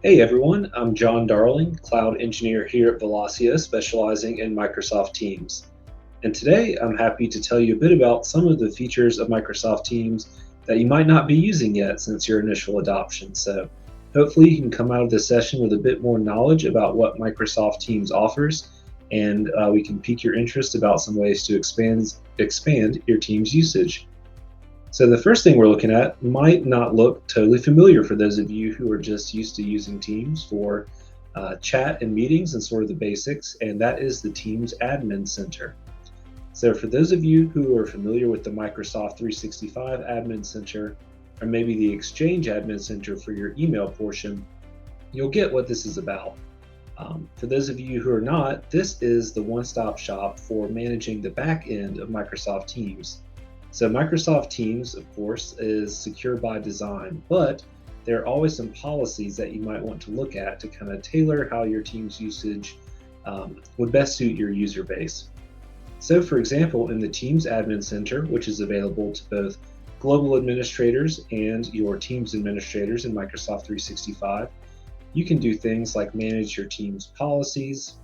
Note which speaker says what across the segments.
Speaker 1: Hey everyone, I'm Jon Darling, cloud engineer here at Velosio, specializing in Microsoft Teams. And today I'm happy to tell you a bit about some of the features of Microsoft Teams that you might not be using yet since your initial adoption. So hopefully you can come out of this session with a bit more knowledge about what Microsoft Teams offers, and we can pique your interest about some ways to expand your Teams usage. So the first thing we're looking at might not look totally familiar for those of you who are just used to using Teams for chat and meetings and sort of the basics, and that is the Teams Admin Center. So for those of you who are familiar with the Microsoft 365 Admin Center, or maybe the Exchange Admin Center for your email portion, you'll get what this is about. For those of you who are not, this is the one-stop shop for managing the back end of Microsoft Teams. So Microsoft Teams, of course, is secure by design, but there are always some policies that you might want to look at to kind of tailor how your Teams usage would best suit your user base. So for example, in the Teams Admin Center, which is available to both global administrators and your Teams administrators in Microsoft 365, you can do things like manage your Teams policies,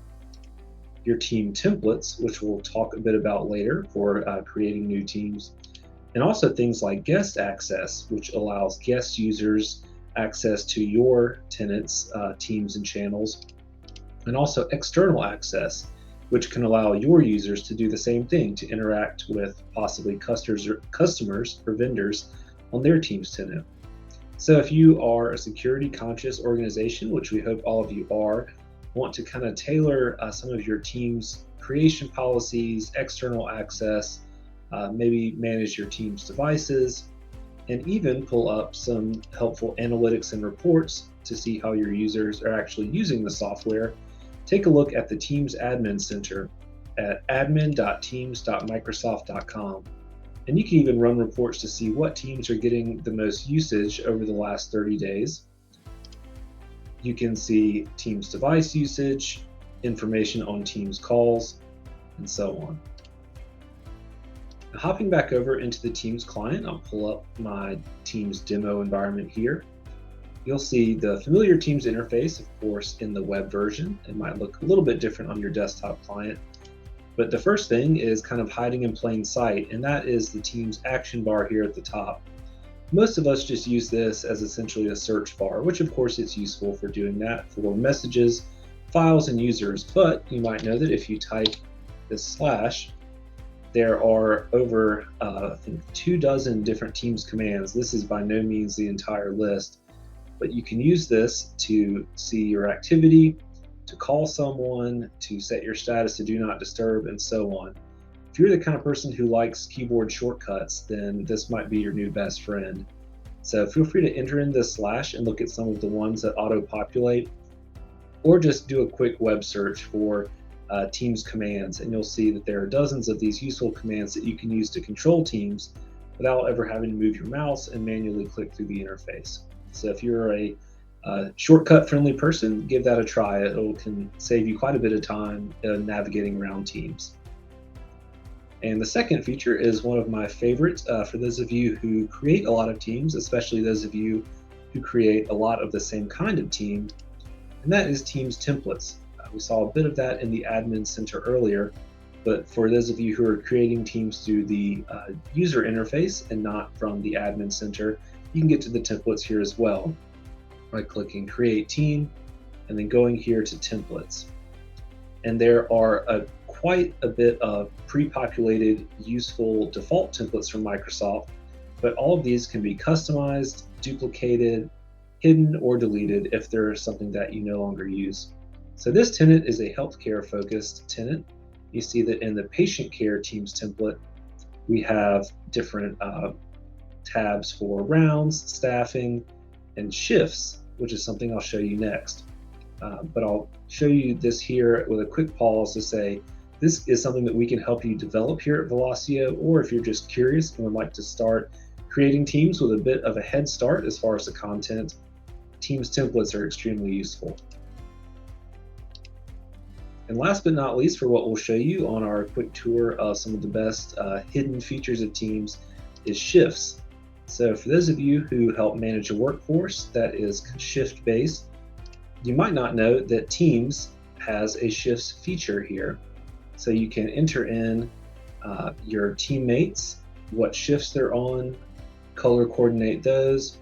Speaker 1: your team templates, which we'll talk a bit about later for creating new teams, and also things like guest access, which allows guest users access to your tenants, teams, and channels, and also external access, which can allow your users to do the same thing to interact with possibly customers or vendors on their team's tenant. So if you are a security conscious organization, which we hope all of you are, want to kind of tailor some of your team's creation policies, external access, maybe manage your team's devices, and even pull up some helpful analytics and reports to see how your users are actually using the software, take a look at the Teams Admin Center at admin.teams.microsoft.com. And you can even run reports to see what teams are getting the most usage over the last 30 days. You can see Teams device usage, information on Teams calls, and so on. Now, hopping back over into the Teams client, I'll pull up my Teams demo environment here. You'll see the familiar Teams interface, of course, in the web version. It might look a little bit different on your desktop client. But the first thing is kind of hiding in plain sight, and that is the Teams action bar here at the top. Most of us just use this as essentially a search bar, which of course it's useful for doing that for messages, files, and users. But you might know that if you type this slash, there are over, I think, 24 different Teams commands. This is by no means the entire list, but you can use this to see your activity, to call someone, to set your status to do not disturb, and so on. If you're the kind of person who likes keyboard shortcuts, then this might be your new best friend. So feel free to enter in this slash and look at some of the ones that auto-populate, or just do a quick web search for Teams commands, and you'll see that there are dozens of these useful commands that you can use to control Teams without ever having to move your mouse and manually click through the interface. So if you're a shortcut-friendly person, give that a try. It can save you quite a bit of time navigating around Teams. And the second feature is one of my favorites for those of you who create a lot of teams, especially those of you who create a lot of the same kind of team, and that is Teams templates. We saw a bit of that in the Admin Center earlier, but for those of you who are creating teams through the user interface and not from the Admin Center, you can get to the templates here as well by clicking Create Team and then going here to Templates. And there are quite a bit of pre-populated useful default templates from Microsoft, but all of these can be customized, duplicated, hidden, or deleted if there's something that you no longer use. So this tenant is a healthcare focused tenant. You see that in the patient care Teams template, we have different tabs for rounds, staffing, and shifts, which is something I'll show you next. But I'll show you this here with a quick pause to say, this is something that we can help you develop here at Velosio, or if you're just curious and would like to start creating teams with a bit of a head start as far as the content, Teams templates are extremely useful. And last but not least, for what we'll show you on our quick tour of some of the best hidden features of Teams is shifts. So for those of you who help manage a workforce that is shift-based, You might not know that Teams has a shifts feature here. So you can enter in your teammates, what shifts they're on, color coordinate those.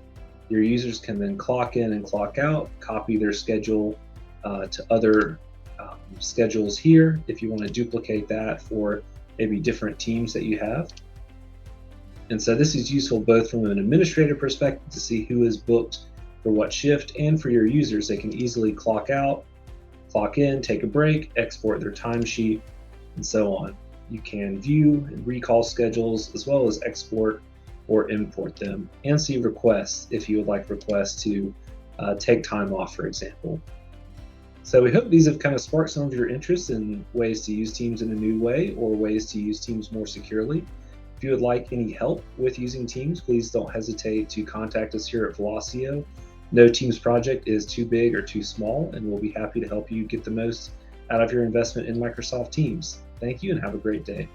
Speaker 1: Your users can then clock in and clock out, copy their schedule to other schedules here if you want to duplicate that for maybe different teams that you have. And so this is useful both from an administrator perspective to see who is booked for what shift, and for your users, they can easily clock out, clock in, take a break, export their timesheet, and so on. You can view and recall schedules as well as export or import them, and see requests if you would like requests to take time off, for example. So we hope these have kind of sparked some of your interest in ways to use Teams in a new way or ways to use Teams more securely. If you would like any help with using Teams, please don't hesitate to contact us here at Velosio. No Teams project is too big or too small, and we'll be happy to help you get the most out of your investment in Microsoft Teams. Thank you and have a great day.